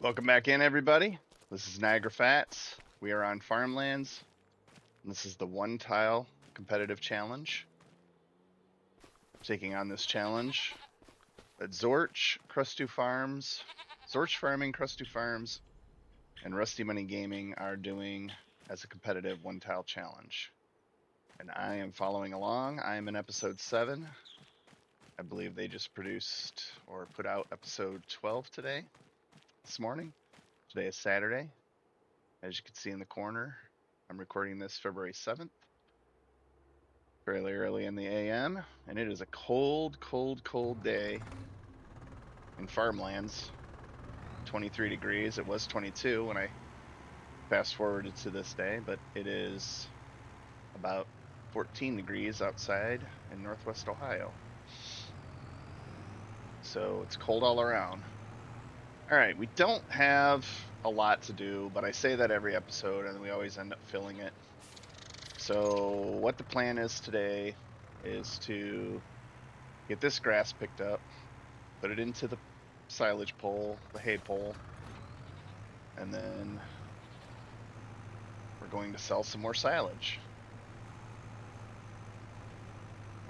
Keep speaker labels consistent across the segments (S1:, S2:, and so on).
S1: Welcome back in, everybody. This is NiagraFats. We are on Farmlands. And this is the one tile competitive challenge. Taking on this challenge that Zorch Farming, Crustu Farms, and Rusty Money Gaming are doing as a competitive one tile challenge. And I am following along. I am in episode 7. I believe they just produced or put out episode 12 this morning. Today is Saturday. As you can see in the corner, I'm recording this February 7th, fairly early in the AM, and it is a cold day in Farmlands. 23 degrees. It was 22 when I fast forwarded to this day, but it is about 14 degrees outside in Northwest Ohio. So it's cold all around. All right, we don't have a lot to do, but I say that every episode and we always end up filling it. So what the plan is today is to get this grass picked up, put it into the silage pole, the hay pole, and then we're going to sell some more silage.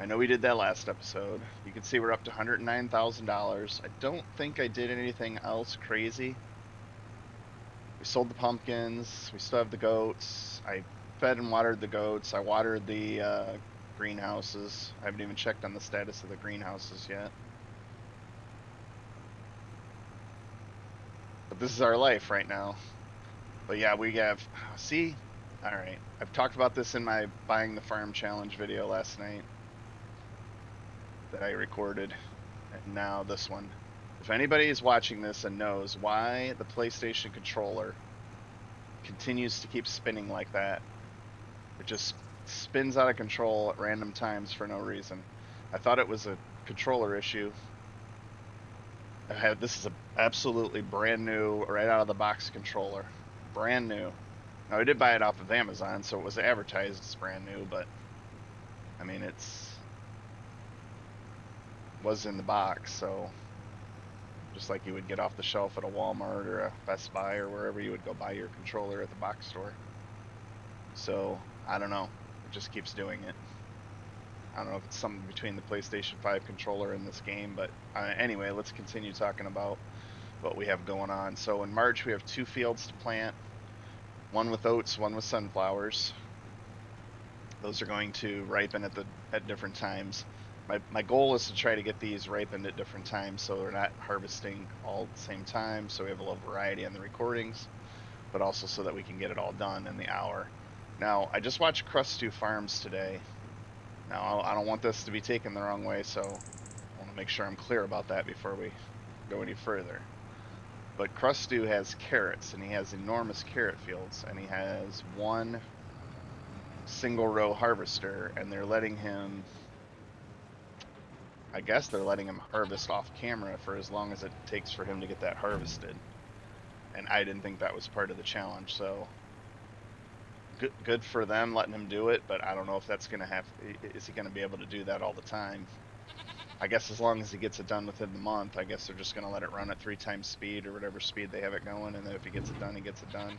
S1: I know we did that last episode. You can see we're up to $109,000. I don't think I did anything else crazy. We sold the pumpkins. We still have the goats. I fed and watered the goats. I watered the greenhouses. I haven't even checked on the status of the greenhouses yet. But this is our life right now. But yeah, we have, see, all right. I've talked about this in my buying the farm challenge video last night that I recorded. And now this one. If anybody is watching this and knows why the PlayStation controller continues to keep spinning like that, it just spins out of control at random times for no reason. I thought it was a controller issue. This is a absolutely brand new, right out of the box controller. Brand new. Now I did buy it off of Amazon, so it was advertised as brand new, but I mean was in the box, so just like you would get off the shelf at a Walmart or a Best Buy or wherever you would go buy your controller at the box store. So I don't know, it just keeps doing it. I don't know if it's something between the PlayStation 5 controller and this game, but anyway, let's continue talking about what we have going on. So in March, we have 2 fields to plant, one with oats, one with sunflowers. Those are going to ripen at different times. My goal is to try to get these ripened at different times so they're not harvesting all at the same time, so we have a little variety in the recordings, but also so that we can get it all done in the hour. Now, I just watched Crustu Farms today. Now, I don't want this to be taken the wrong way, so I want to make sure I'm clear about that before we go any further. But Crustu has carrots, and he has enormous carrot fields, and he has one single row harvester, and they're letting him, I guess they're letting him harvest off camera for as long as it takes for him to get that harvested. And I didn't think that was part of the challenge, so good for them letting him do it, but I don't know if that's going to is he going to be able to do that all the time? I guess as long as he gets it done within the month, I guess they're just going to let it run at 3 times speed or whatever speed they have it going, and then if he gets it done, he gets it done.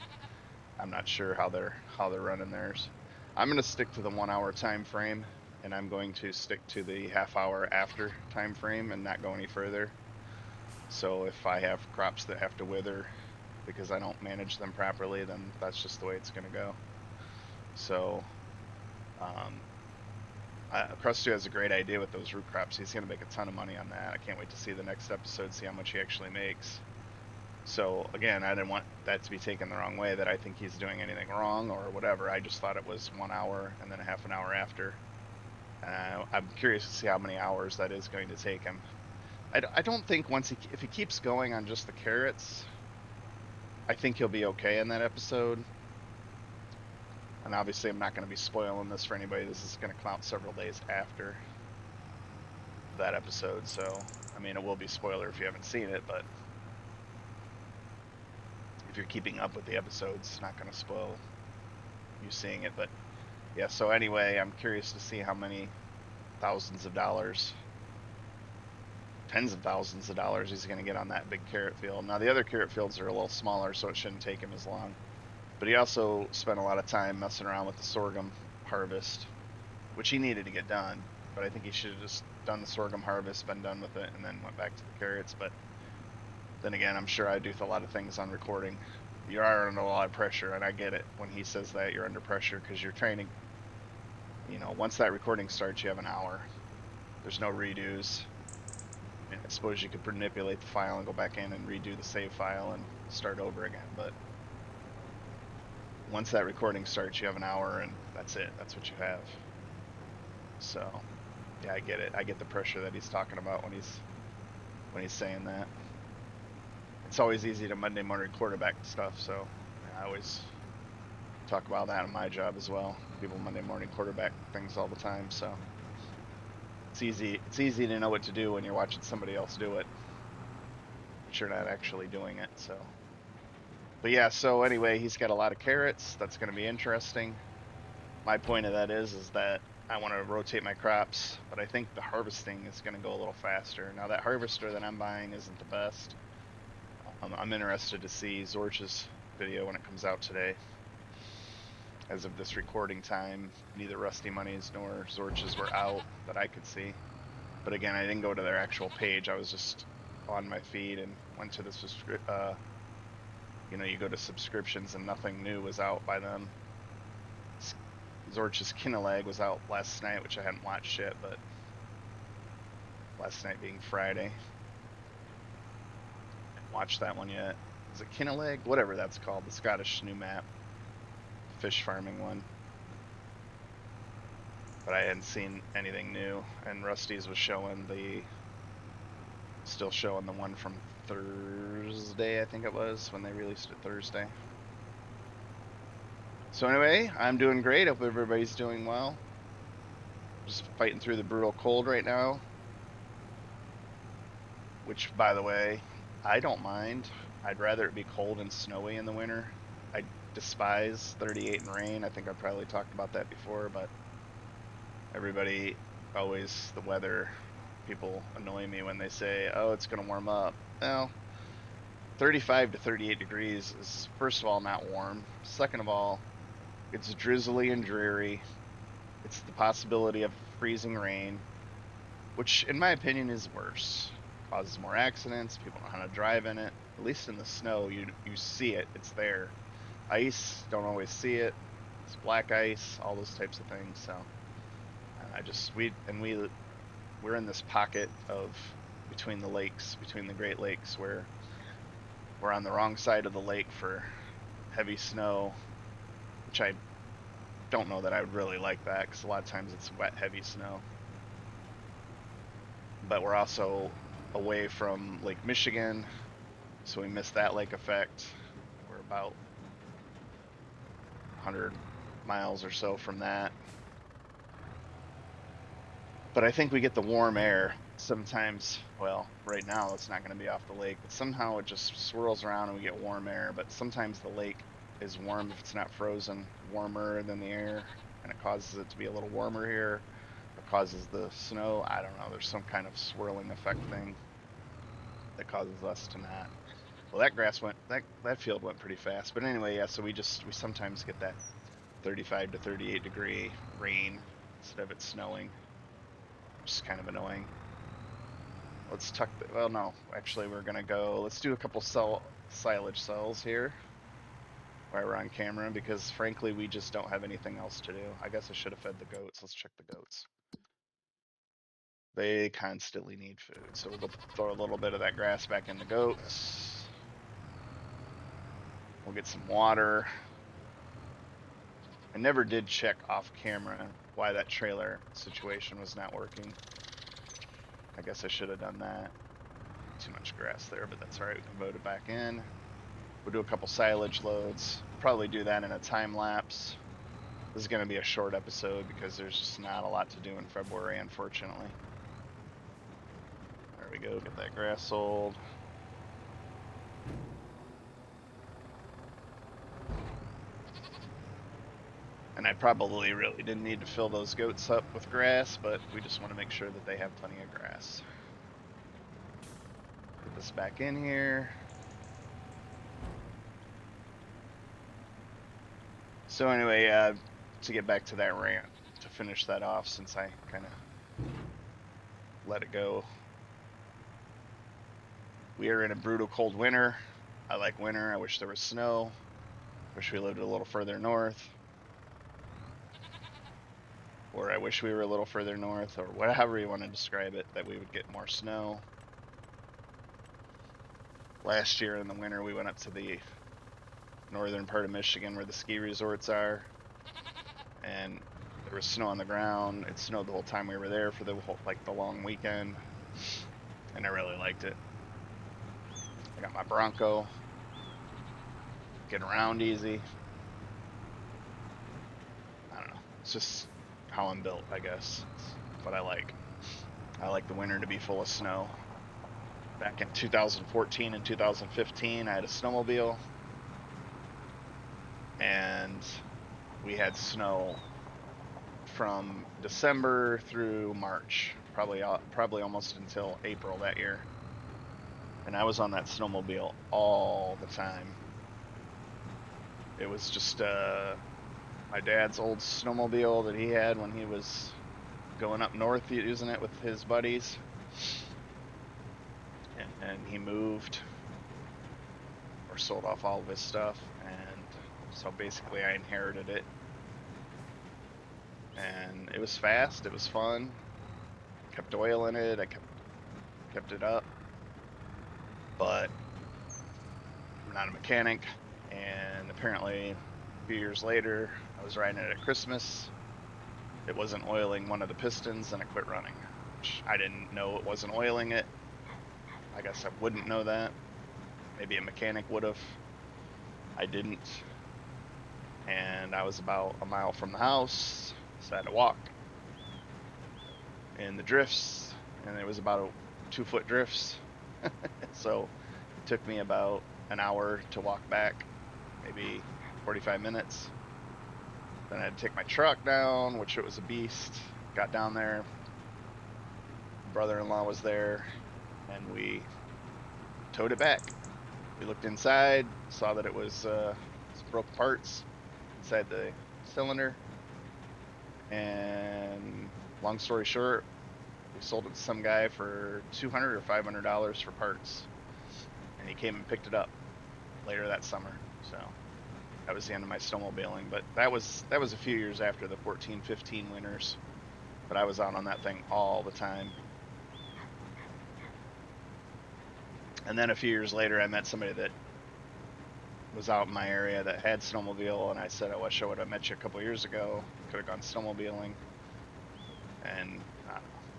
S1: I'm not sure how they're running theirs. I'm going to stick to the 1 hour time frame, and I'm going to stick to the half hour after time frame and not go any further. So if I have crops that have to wither because I don't manage them properly, then that's just the way it's going to go. So Crustu has a great idea with those root crops. He's going to make a ton of money on that. I can't wait to see the next episode, see how much he actually makes. So again, I didn't want that to be taken the wrong way, that I think he's doing anything wrong or whatever. I just thought it was 1 hour and then a half an hour after. I'm curious to see how many hours that is going to take him. I don't think if he keeps going on just the carrots, I think he'll be okay in that episode. And obviously I'm not going to be spoiling this for anybody. This is going to come out several days after that episode. So, I mean, it will be spoiler if you haven't seen it, but if you're keeping up with the episodes, it's not going to spoil you seeing it. But yeah, so anyway, I'm curious to see how many thousands of dollars tens of thousands of dollars he's going to get on that big carrot field. Now the other carrot fields are a little smaller, so it shouldn't take him as long. But he also spent a lot of time messing around with the sorghum harvest, which he needed to get done. But I think he should have just done the sorghum harvest, been done with it, and then went back to the carrots. But then again, I'm sure I do a lot of things on recording. You are under a lot of pressure, and I get it when he says that you're under pressure because you're training. You know, once that recording starts, you have an hour. There's no redos. I mean, I suppose you could manipulate the file and go back in and redo the save file and start over again, but once that recording starts, you have an hour, and that's it. That's what you have. So, yeah, I get it. I get the pressure that he's talking about when he's saying that. It's always easy to Monday morning quarterback stuff, so I always talk about that in my job as well. People Monday morning quarterback things all the time, so it's easy to know what to do when you're watching somebody else do it, but you're not actually doing it. So, but yeah, so anyway, he's got a lot of carrots. That's going to be interesting. My point of that is that I want to rotate my crops, but I think the harvesting is going to go a little faster. Now that harvester that I'm buying isn't the best. I'm interested to see Zorch's video when it comes out today. As of this recording time, neither Rusty Money's nor Zorch's were out that I could see. But again, I didn't go to their actual page. I was just on my feed and went to the you go to subscriptions and nothing new was out by them. Zorch's Kinalag was out last night, which I hadn't watched yet, but last night being Friday. I haven't watched that one yet. Is it Kinalag? Whatever that's called, the Scottish new map. Fish farming one. But I hadn't seen anything new, and Rusty's was still showing the one from Thursday, I think it was, when they released it Thursday. So anyway, I'm doing great. Hope everybody's doing well. Just fighting through the brutal cold right now, which, by the way, I don't mind. I'd rather it be cold and snowy in the winter. I despise 38 and rain. I think I've probably talked about that before, but everybody always, the weather people annoy me when they say, oh, it's going to warm up. Well, 35 to 38 degrees is, first of all, not warm. Second of all, it's drizzly and dreary. It's the possibility of freezing rain, which in my opinion is worse. Causes more accidents. People don't know how to drive in it. At least in the snow, you see it. It's there. Ice, don't always see it. It's black ice, all those types of things. So we're in this pocket of between the lakes, between the Great Lakes, where we're on the wrong side of the lake for heavy snow, which I don't know that I would really like that, because a lot of times it's wet, heavy snow. But we're also away from Lake Michigan, so we missed that lake effect. We're about 100 miles or so from that. But I think we get the warm air sometimes. Well, right now it's not going to be off the lake, but somehow it just swirls around and we get warm air. But sometimes the lake is warm if it's not frozen, warmer than the air, and it causes it to be a little warmer here. It causes the snow. I don't know. There's some kind of swirling effect thing that causes us to not. Well, that field went pretty fast. But anyway, yeah. So we sometimes get that 35 to 38 degree rain instead of it snowing, which is kind of annoying. Let's well, no, actually let's do a couple silage cells here while we're on camera, because frankly, we just don't have anything else to do. I guess I should have fed the goats. Let's check the goats. They constantly need food. So we'll go throw a little bit of that grass back in the goats. We'll get some water. I never did check off camera why that trailer situation was not working. I guess I should have done that. Too much grass there, but that's all right. We can vote it back in. We'll do a couple silage loads. We'll probably do that in a time lapse. This is going to be a short episode because there's just not a lot to do in February, unfortunately. There we go. Get that grass sold. And I probably really didn't need to fill those goats up with grass, but we just want to make sure that they have plenty of grass. this back in here. So anyway, to get back to that rant, to finish that off, since I kind of let it go. We are in a brutal cold winter. I like winter. I wish there was snow. Wish we lived a little further north. Or I wish we were a little further north, or whatever you want to describe it, that we would get more snow. Last year in the winter, we went up to the northern part of Michigan where the ski resorts are, and there was snow on the ground. It snowed the whole time we were there for the whole, like the long weekend, and I really liked it. I got my Bronco, getting around easy. I don't know. It's just how I'm built, I guess. It's what I like. I like the winter to be full of snow. Back in 2014 and 2015, I had a snowmobile, and we had snow from December through March, probably almost until April that year. And I was on that snowmobile all the time. It was just my dad's old snowmobile that he had when he was going up north using it with his buddies. And he moved or sold off all of his stuff, and so basically I inherited it. And it was fast, it was fun. Kept oil in it, I kept it up. But I'm not a mechanic, and apparently a few years later, I was riding it at Christmas. It wasn't oiling one of the pistons, and it quit running. Which I didn't know it wasn't oiling it. I guess I wouldn't know that. Maybe a mechanic would have. I didn't. And I was about a mile from the house, so I had to walk. And the drifts, and it was about 2-foot drifts. So it took me about an hour to walk back, maybe 45 minutes. Then I had to take my truck down, which it was a beast. Got down there. Brother-in-law was there, and we towed it back. We looked inside, saw that it was some broken parts inside the cylinder, and long story short, we sold it to some guy for $200 or $500 for parts, and he came and picked it up later that summer. So that was the end of my snowmobiling. But that was a few years after the 14-15 winters, but I was out on that thing all the time. And then a few years later, I met somebody that was out in my area that had snowmobile, and I said, I wish I would have met you a couple years ago. Could have gone snowmobiling. And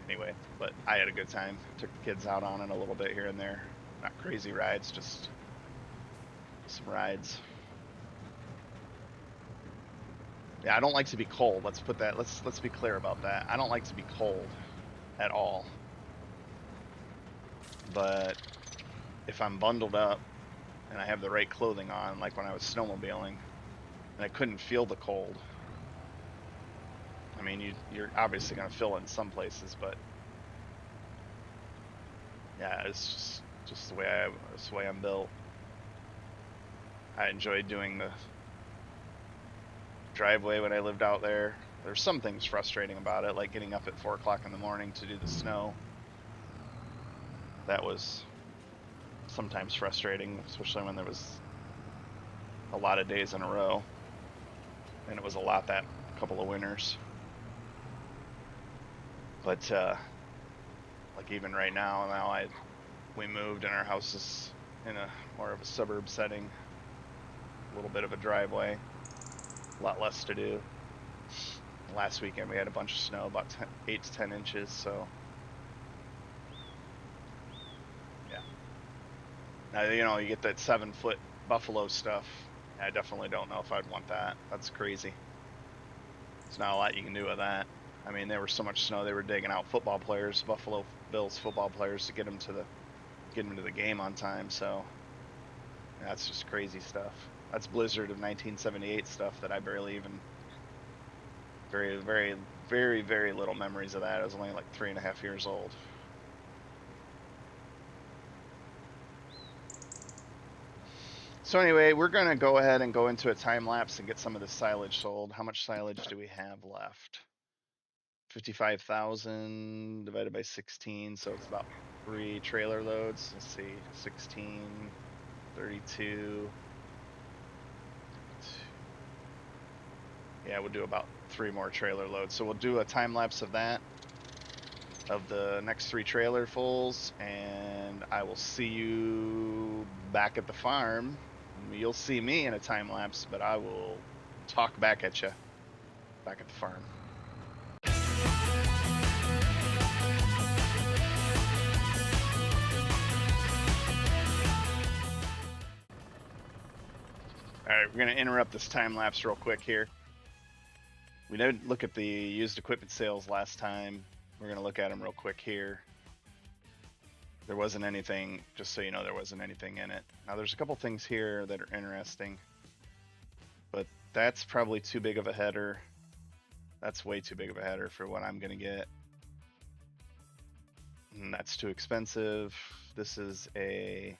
S1: anyway, but I had a good time. Took the kids out on it a little bit here and there. Not crazy rides, just some rides. Yeah, I don't like to be cold. Let's be clear about that. I don't like to be cold at all. But if I'm bundled up and I have the right clothing on, like when I was snowmobiling, and I couldn't feel the cold. I mean, you're obviously going to feel it in some places, but yeah, it's just the way I'm built. I enjoyed doing the driveway when I lived out there. There's some things frustrating about it, like getting up at 4 o'clock in the morning to do the snow. That was sometimes frustrating, especially when there was a lot of days in a row, and it was a lot that couple of winters. But like even right now we moved, and our house is in a more of a suburb setting, a little bit of a driveway, a lot less to do. Last weekend we had a bunch of snow, about 8 to 10 inches, so yeah. Now, you get that 7-foot buffalo stuff. I definitely don't know if I'd want that. That's crazy. There's not a lot you can do with that. I mean, there was so much snow, they were digging out football players, Buffalo Bills football players, to get them to the game on time. So that's just crazy stuff. That's Blizzard of 1978 stuff that I barely even, very, very, very, very little memories of that. I was only like 3.5 years old. So anyway, we're going to go ahead and go into a time lapse and get some of the silage sold. How much silage do we have left? 55,000 divided by 16. So it's about 3 trailer loads. Let's see, 16, 32. Yeah, we'll do about 3 more trailer loads. So we'll do a time lapse of that, of the next 3 trailer fulls, and I will see you back at the farm. You'll see me in a time lapse, but I will talk back at you back at the farm. All right, we're going to interrupt this time lapse real quick here. We did look at the used equipment sales last time. We're going to look at them real quick here. There wasn't anything, just so you know, there wasn't anything in it. Now there's a couple things here that are interesting, but that's probably too big of a header. That's way too big of a header for what I'm going to get. And that's too expensive. This is a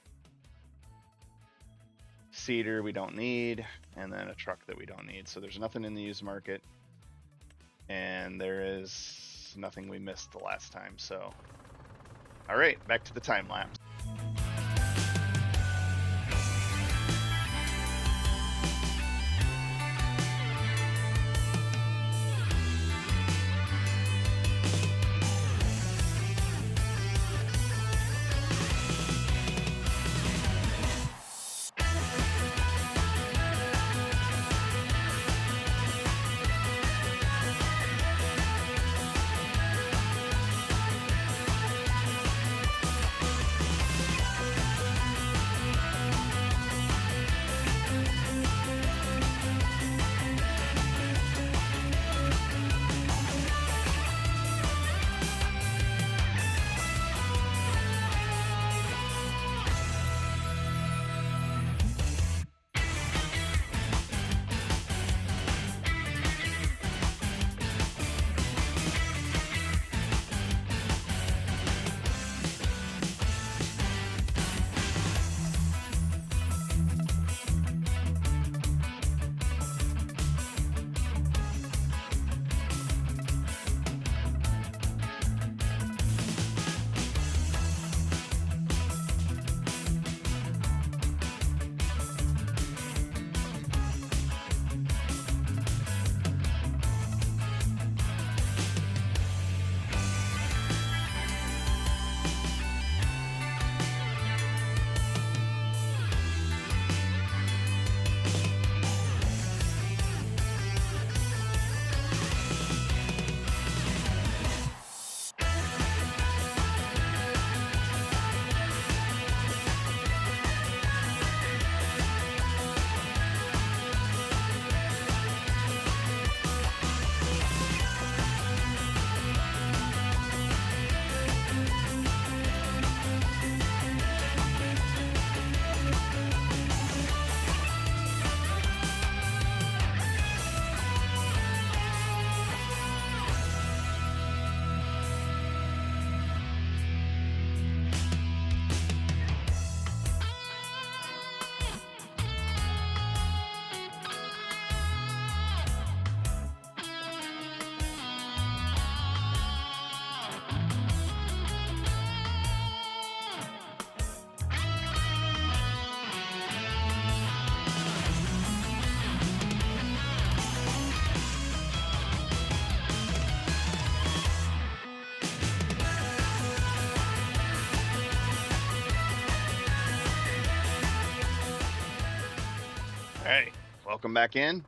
S1: seeder we don't need, and then a truck that we don't need. So there's nothing in the used market, and there is nothing we missed the last time. So, all right, back to the time lapse. All right, welcome back in.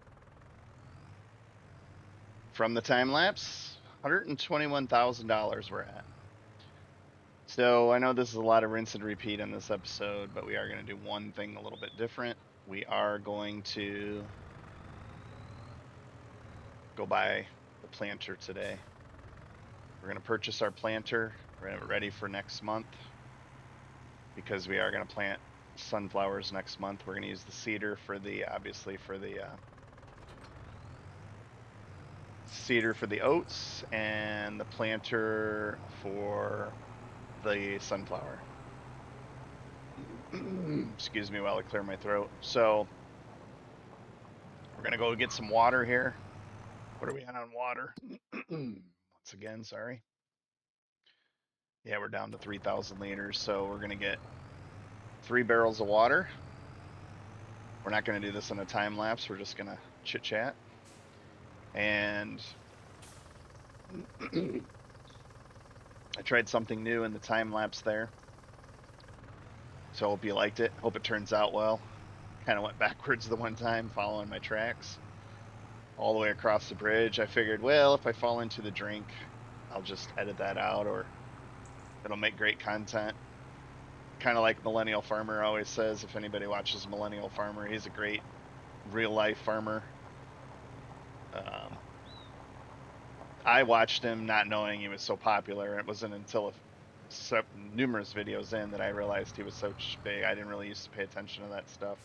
S1: From the time lapse, $121,000 we're at. So I know this is a lot of rinse and repeat in this episode, but we are going to do one thing a little bit different. We are going to go buy the planter today. We're going to purchase our planter. We're going to have it ready for next month because we are going to plant sunflowers next month. We're going to use the seeder for the, obviously for the seeder for the oats and the planter for the sunflower. Excuse me while I clear my throat. So we're gonna go get some water here. What are we on water? Once again, sorry. Yeah, we're down to 3,000 liters, so we're gonna get 3 barrels of water. We're not gonna do this in a time lapse. We're just gonna chit chat. And I tried something new in the time lapse there. So I hope you liked it. Hope it turns out well. Kind of went backwards the one time following my tracks all the way across the bridge. I figured, well, if I fall into the drink, I'll just edit that out or it'll make great content. Kind of like Millennial Farmer always says. If anybody watches Millennial Farmer, he's a great real life farmer. Um, I watched him not knowing he was so popular. It wasn't until numerous videos in that I realized he was such big. I didn't really used to pay attention to that stuff,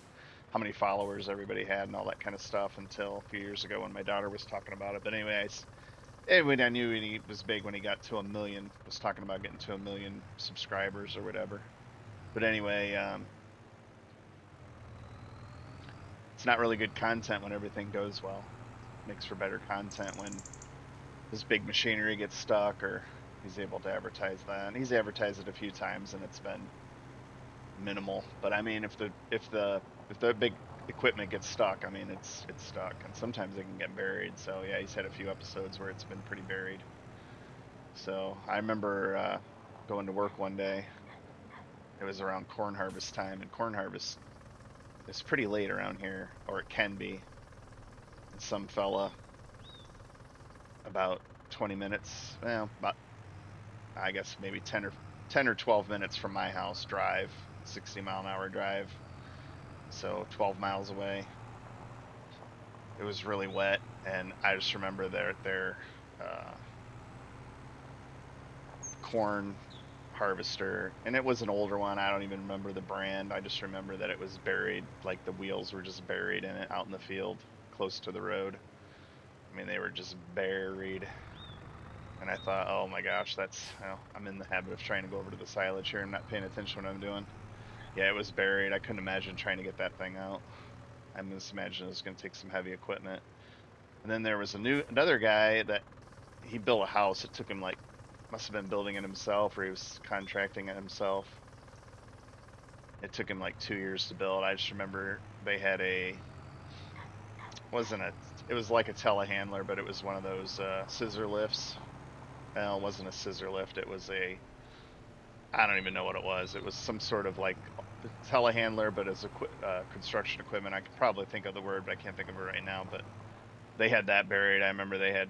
S1: how many followers everybody had and all that kind of stuff until a few years ago when my daughter was talking about it. But anyways, when I knew he was big when he got to 1 million, was talking about getting to 1 million subscribers or whatever. But anyway, it's not really good content when everything goes well. Makes for better content when his big machinery gets stuck or he's able to advertise that. And he's advertised it a few times and it's been minimal. But I mean, if the big equipment gets stuck, I mean it's stuck, and sometimes it can get buried. So yeah, he's had a few episodes where it's been pretty buried. So I remember going to work one day. It was around corn harvest time, and corn harvest is pretty late around here, or it can be. And some fella about 20 minutes, well, about I guess maybe 10 or 12 minutes from my house drive, 60-mile-an-hour drive. So 12 miles away. It was really wet, and I just remember their uh, corn harvester, and it was an older one. I don't even remember the brand. I just remember that it was buried, like the wheels were just buried in it out in the field, close to the road. I mean, they were just buried. And I thought, oh my gosh, I'm in the habit of trying to go over to the silage here. I'm not paying attention to what I'm doing. Yeah, it was buried. I couldn't imagine trying to get that thing out. I just imagined it was going to take some heavy equipment. And then there was another guy that he built a house. It took him must have been building it himself, or he was contracting it himself. It took him like 2 years to build. I just remember they had it was like a telehandler, but it was one of those scissor lifts. Well, it wasn't a scissor lift. It was I don't even know what it was. It was some sort of like telehandler, but as construction equipment. I could probably think of the word, but I can't think of it right now. But they had that buried. I remember they had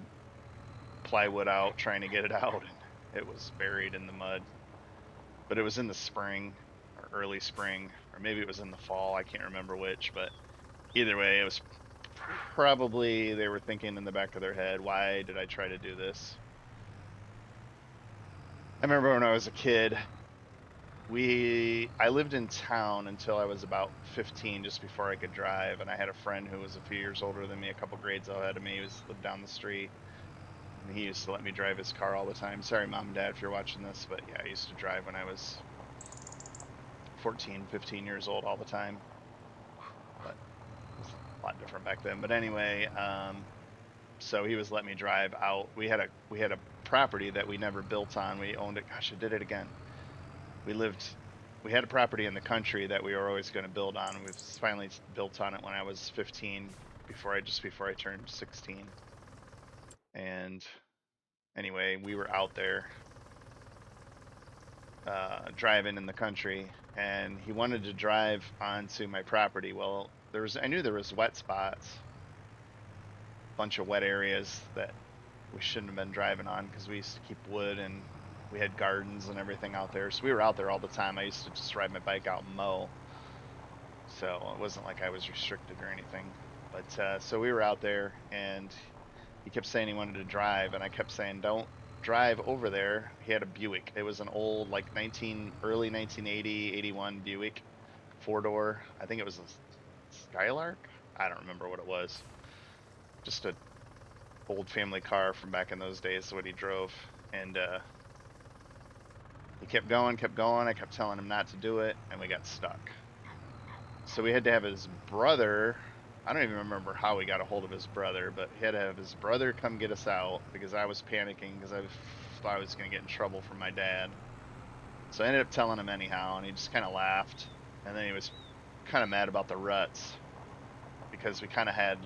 S1: plywood out trying to get it out, and it was buried in the mud. But it was in the spring or early spring, or maybe it was in the fall. I can't remember which, but either way, it was probably they were thinking in the back of their head, why did I try to do this? I remember when I was a kid, I lived in town until I was about 15, just before I could drive, and I had a friend who was a few years older than me, a couple grades ahead of me. He lived down the street, and he used to let me drive his car all the time. Sorry, Mom and Dad, if you're watching this, but yeah, I used to drive when I was 14, 15 years old all the time. But it was a lot different back then. But anyway, so he was letting me drive out. We had a property that we never built on. We owned it. Gosh, I did it again. We had a property in the country that we were always going to build on. We finally built on it when I was 15, before I turned 16. And anyway, we were out there driving in the country, and he wanted to drive onto my property. Well, I knew there was wet spots, a bunch of wet areas that we shouldn't have been driving on, because we used to keep wood and we had gardens and everything out there. So we were out there all the time. I used to just ride my bike out and mow. So it wasn't like I was restricted or anything. But so we were out there, and he kept saying he wanted to drive, and I kept saying, don't drive over there. He had a Buick. It was an old, like early 1980, 81 Buick, 4-door. I think it was a Skylark. I don't remember what it was. Just a old family car from back in those days, what he drove. And he kept going. I kept telling him not to do it, and we got stuck. So we had to have his brother. I don't even remember how we got a hold of his brother, but he had to have his brother come get us out because I was panicking because I thought I was going to get in trouble from my dad. So I ended up telling him anyhow, and he just kind of laughed. And then he was kind of mad about the ruts because we kind of had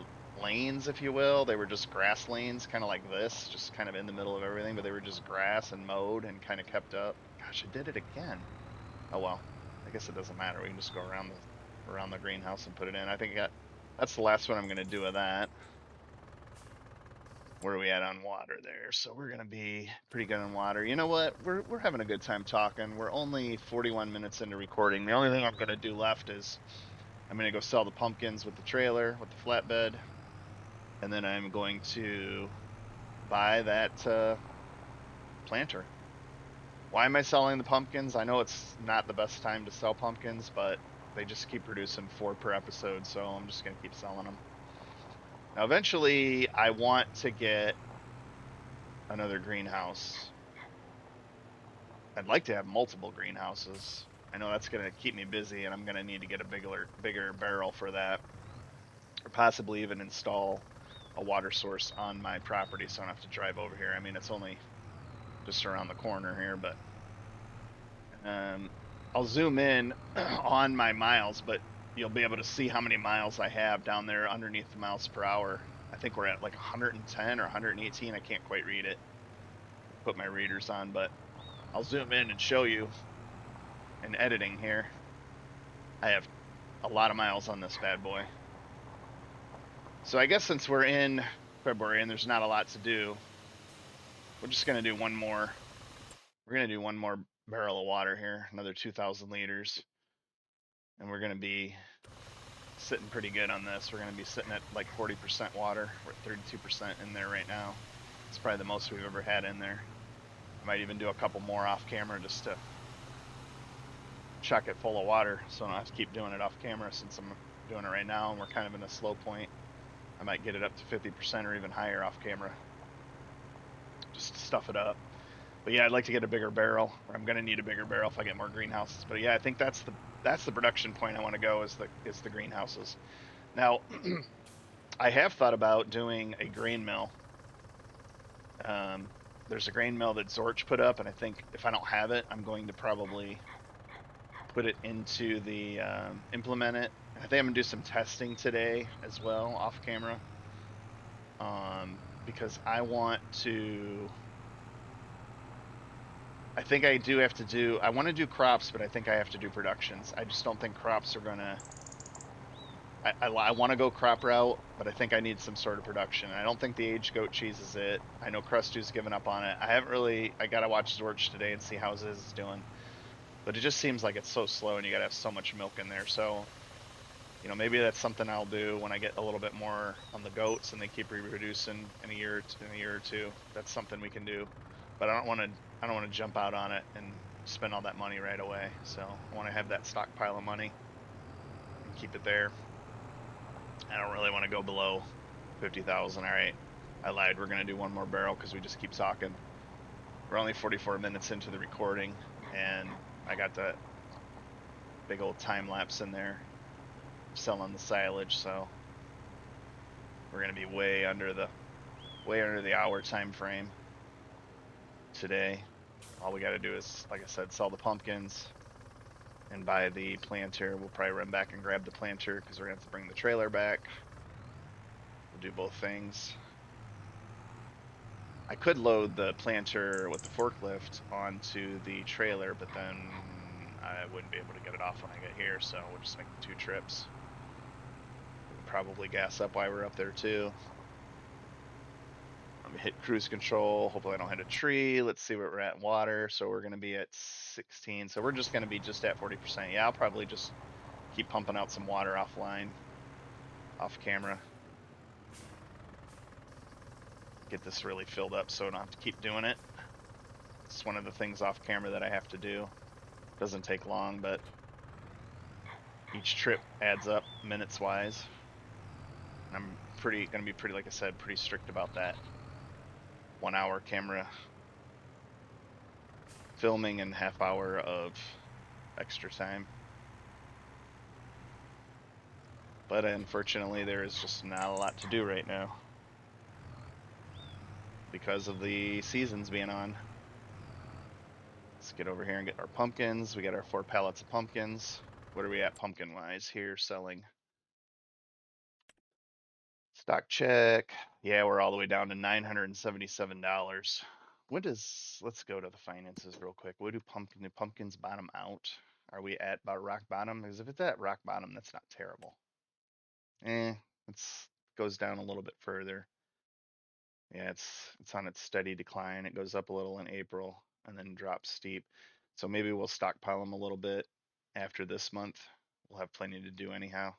S1: lanes, if you will. They were just grass lanes, kind of like this, just kind of in the middle of everything, but they were just grass and mowed and kind of kept up. Gosh, I did it again. Oh well, I guess it doesn't matter. We can just go around the greenhouse and put it in. I think that's the last one I'm going to do of that. Where are we at on water there? So we're going to be pretty good on water. You know what? We're having a good time talking. We're only 41 minutes into recording. The only thing I'm going to do left is I'm going to go sell the pumpkins with the trailer, with the flatbed. And then I'm going to buy that planter. Why am I selling the pumpkins? I know it's not the best time to sell pumpkins, but they just keep producing 4 per episode, so I'm just going to keep selling them. Now, eventually, I want to get another greenhouse. I'd like to have multiple greenhouses. I know that's going to keep me busy, and I'm going to need to get a bigger barrel for that, or possibly even install a water source on my property so I don't have to drive over here. I mean, it's only just around the corner here, but I'll zoom in on my miles, but you'll be able to see how many miles I have down there underneath the miles per hour. I think we're at like 110 or 118. I can't quite read it. Put my readers on, but I'll zoom in and show you in editing here. I have a lot of miles on this bad boy. So I guess since we're in February and there's not a lot to do, we're just going to do one more. We're going to do one more barrel of water here, another 2,000 liters. And we're going to be sitting pretty good on this. We're going to be sitting at like 40% water. We're at 32% in there right now. It's probably the most we've ever had in there. I might even do a couple more off camera just to chuck it full of water so I don't have to keep doing it off camera since I'm doing it right now and we're kind of in a slow point. I might get it up to 50% or even higher off camera just to stuff it up. But yeah, I'd like to get a bigger barrel, or I'm going to need a bigger barrel if I get more greenhouses. But yeah, I think that's the production point I want to go is the greenhouses. Now, I have thought about doing a grain mill. There's a grain mill that Zorch put up, and I think if I don't have it, I'm going to probably put it into the implement it. I think I'm gonna do some testing today as well off camera, because I want to. I think I do have to do. I want to do crops, but I think I have to do productions. I just don't think crops are gonna. I want to go crop route, but I think I need some sort of production. I don't think the aged goat cheese is it. I know Crusty's given up on it. I haven't really. I gotta watch Zorch today and see how his is doing. But it just seems like it's so slow, and you gotta have so much milk in there. So, you know, maybe that's something I'll do when I get a little bit more on the goats and they keep reproducing in a year or two. That's something we can do. But I don't want to jump out on it and spend all that money right away. So I want to have that stockpile of money and keep it there. I don't really want to go below 50,000. All right, I lied. We're gonna do one more barrel because we just keep talking. We're only 44 minutes into the recording, and I got that big old time lapse in there selling the silage, so we're gonna be way under the hour time frame today. All we got to do is, like I said, sell the pumpkins and buy the planter. We'll probably run back and grab the planter because we're gonna have to bring the trailer back. We'll do both things. I could load the planter with the forklift onto the trailer, but then I wouldn't be able to get it off when I get here, so we'll just make the 2 trips. We can probably gas up while we're up there too. Let me hit cruise control. Hopefully I don't hit a tree. Let's see where we're at in water. So we're going to be at 16. So we're just going to be just at 40%. Yeah, I'll probably just keep pumping out some water offline, off camera. Get this really filled up so I don't have to keep doing it. It's one of the things off camera that I have to do. Doesn't take long, but each trip adds up minutes wise. I'm going to be pretty, like I said, pretty strict about that 1 hour camera filming and half hour of extra time. But unfortunately, there is just not a lot to do right now because of the seasons being on. Let's get over here and get our pumpkins. We got our 4 pallets of pumpkins. What are we at pumpkin wise here selling? Stock check. Yeah, we're all the way down to $977. Let's go to the finances real quick. What do pumpkins bottom out? Are we at about rock bottom? Because if it's at rock bottom, that's not terrible. It's goes down a little bit further. Yeah, it's on its steady decline. It goes up a little in April and then drops steep. So maybe we'll stockpile them a little bit after this month. We'll have plenty to do anyhow.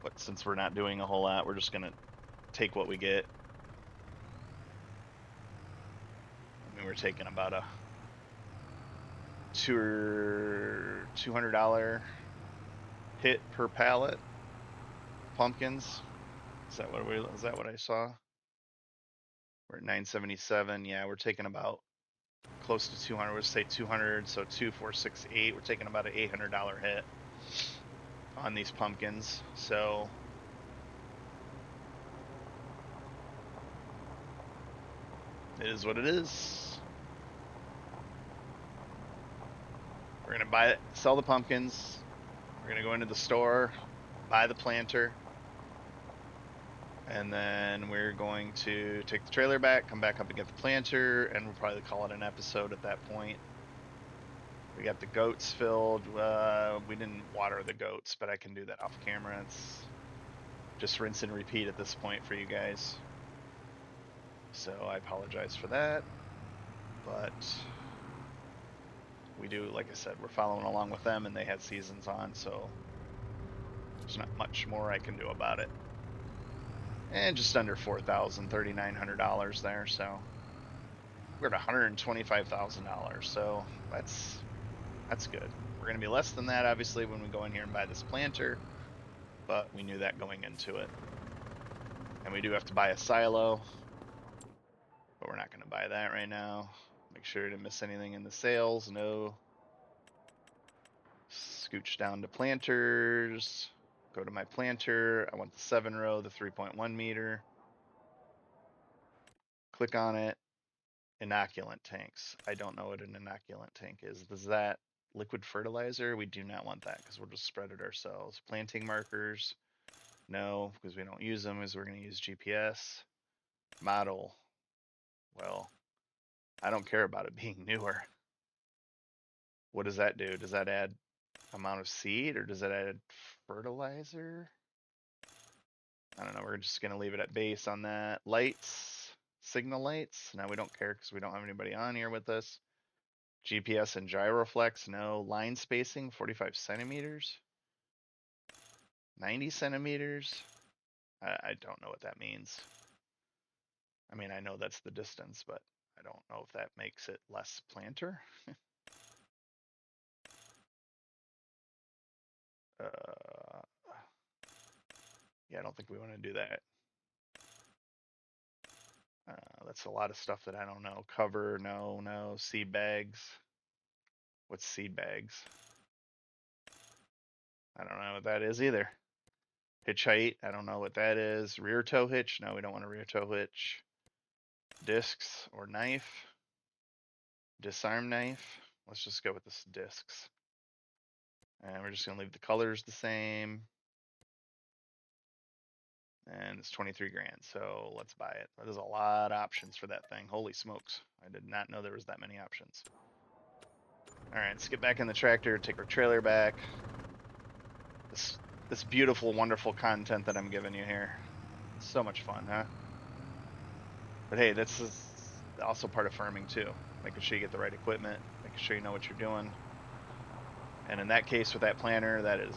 S1: But since we're not doing a whole lot, we're just gonna take what we get. I mean, we're taking about a $200 hit per pallet. Pumpkins. Is that what I saw? We're at 977. Yeah, we're taking about close to 200. Let's say 200. So 2468. We're taking about an $800 hit on these pumpkins. So it is what it is. We're gonna sell the pumpkins. We're gonna go into the store, buy the planter, and then we're going to take the trailer back, come back up and get the planter, and we'll probably call it an episode at that point. We got the goats filled. We didn't water the goats, but I can do that off camera. It's just rinse and repeat at this point for you guys. So I apologize for that. But we do, like I said, we're following along with them and they had seasons on, so there's not much more I can do about it. And just under $4,000, $3,900 there, so we're at $125,000, so that's good. We're gonna be less than that obviously when we go in here and buy this planter, but we knew that going into it. And we do have to buy a silo, but we're not gonna buy that right now. Make sure to miss anything in the sales. No. Scooch down to planters. Go to my planter. I want the 7-row, the 3.1 meter. Click on it. Inoculant tanks. I don't know what an inoculant tank is. Is that liquid fertilizer? We do not want that because we'll just spread it ourselves. Planting markers. No, because we don't use them, because we're going to use GPS. Model. Well, I don't care about it being newer. What does that do? Does that add amount of seed or does it add fertilizer? I don't know. We're just going to leave it at base on that. Lights, signal lights. Now we don't care because we don't have anybody on here with us. GPS and gyroflex. No. Line spacing, 45 centimeters. 90 centimeters. I don't know what that means. I mean, I know that's the distance, but I don't know if that makes it less planter. Yeah, I don't think we want to do that. That's a lot of stuff that I don't know. Cover, no. Seed bags. What's seed bags? I don't know what that is either. Hitch height, I don't know what that is. Rear toe hitch, no, we don't want a rear toe hitch. Discs or knife. Disarm knife. Let's just go with this discs. And we're just gonna leave the colors the same. And it's 23 grand, so let's buy it. There's a lot of options for that thing. Holy smokes. I did not know there was that many options. All right, let's get back in the tractor, take our trailer back. This beautiful, wonderful content that I'm giving you here. It's so much fun, huh? But hey, this is also part of farming too. Making sure you get the right equipment, making sure you know what you're doing. And in that case with that planter, that is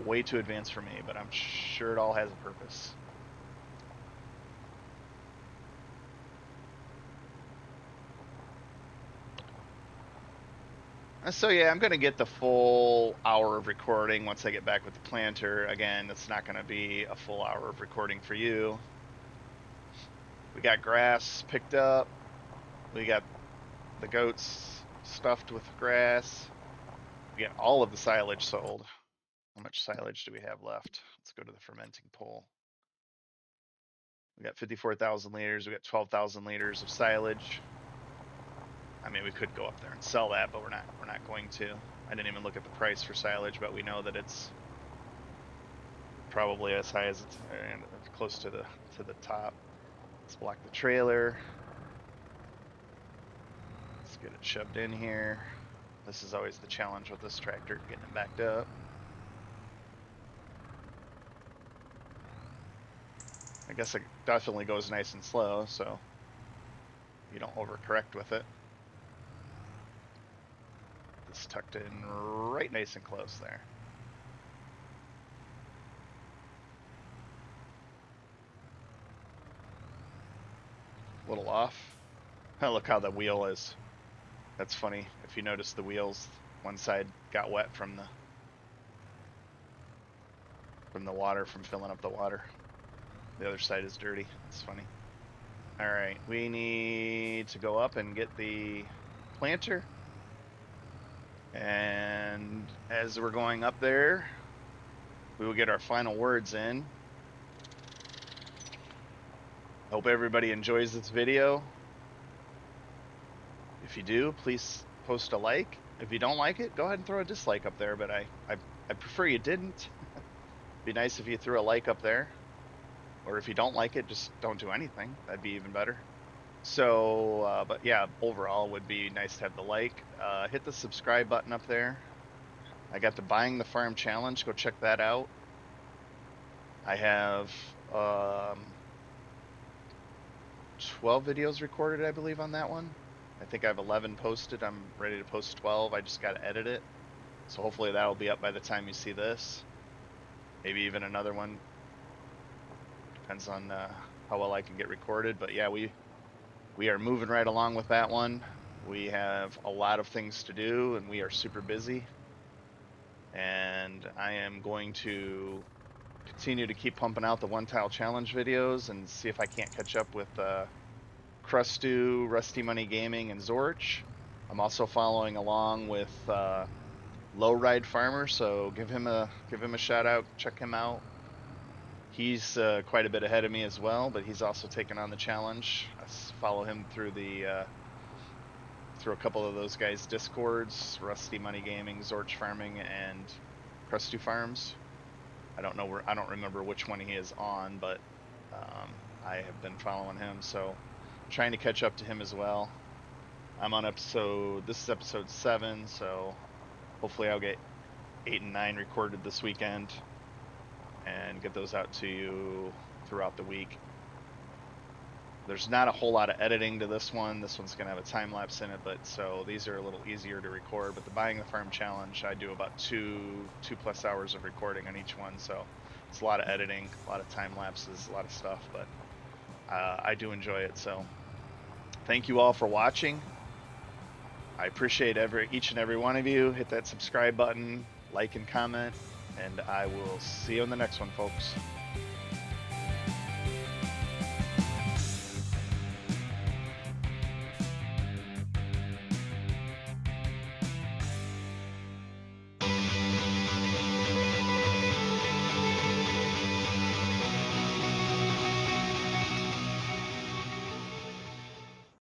S1: way too advanced for me, but I'm sure it all has a purpose. So yeah, I'm gonna get the full hour of recording once I get back with the planter. Again, it's not gonna be a full hour of recording for you. We got grass picked up. We got the goats stuffed with grass. We get all of the silage sold. How much silage do we have left? Let's go to the fermenting pole. We got 54,000 liters. We got 12,000 liters of silage. I mean, we could go up there and sell that, but we're not going to. I didn't even look at the price for silage, but we know that it's probably as high as it's close to the top. Let's block the trailer. Let's get it shoved in here. This is always the challenge with this tractor, getting it backed up. I guess it definitely goes nice and slow, so you don't overcorrect with it. This tucked in right nice and close there. A little off. Oh, look how the wheel is. That's funny. If you notice the wheels, one side got wet from the water, from filling up the water. The other side is dirty. It's funny. All right, we need to go up and get the planter. And as we're going up there, we will get our final words in. Hope everybody enjoys this video. If you do, please post a like. If you don't like it, go ahead and throw a dislike up there, but I prefer you didn't. Be nice if you threw a like up there. Or if you don't like it, just don't do anything. That'd be even better. So, but yeah, overall would be nice to have the like. Hit the subscribe button up there. I got the Buying the Farm Challenge. Go check that out. I have 12 videos recorded, I believe, on that one. I think I have 11 posted. I'm ready to post 12. I just got to edit it. So hopefully that'll be up by the time you see this. Maybe even another one. Depends on how well I can get recorded. But yeah, we are moving right along with that one. We have a lot of things to do, and we are super busy. And I am going to continue to keep pumping out the One Tile Challenge videos and see if I can't catch up with Crustu, Rusty Money Gaming, and Zorch. I'm also following along with Lowride Farmer, so give him a shout out. Check him out. He's quite a bit ahead of me as well, but he's also taken on the challenge. I follow him through through a couple of those guys' Discords: Rusty Money Gaming, Zorch Farming, and Crustu Farms. I don't remember which one he is on, but I have been following him, so trying to catch up to him as well. I'm on this is episode 7, so hopefully I'll get 8 and 9 recorded this weekend and get those out to you throughout the week. There's not a whole lot of editing to this one. This one's gonna have a time lapse in it, but so these are a little easier to record. But the Buying the Farm Challenge, I do about 2+ hours of recording on each one, so it's a lot of editing, a lot of time lapses, a lot of stuff, but I do enjoy it. So thank you all for watching. I appreciate each and every one of you. Hit that subscribe button, like and comment, and I will see you on the next one, folks.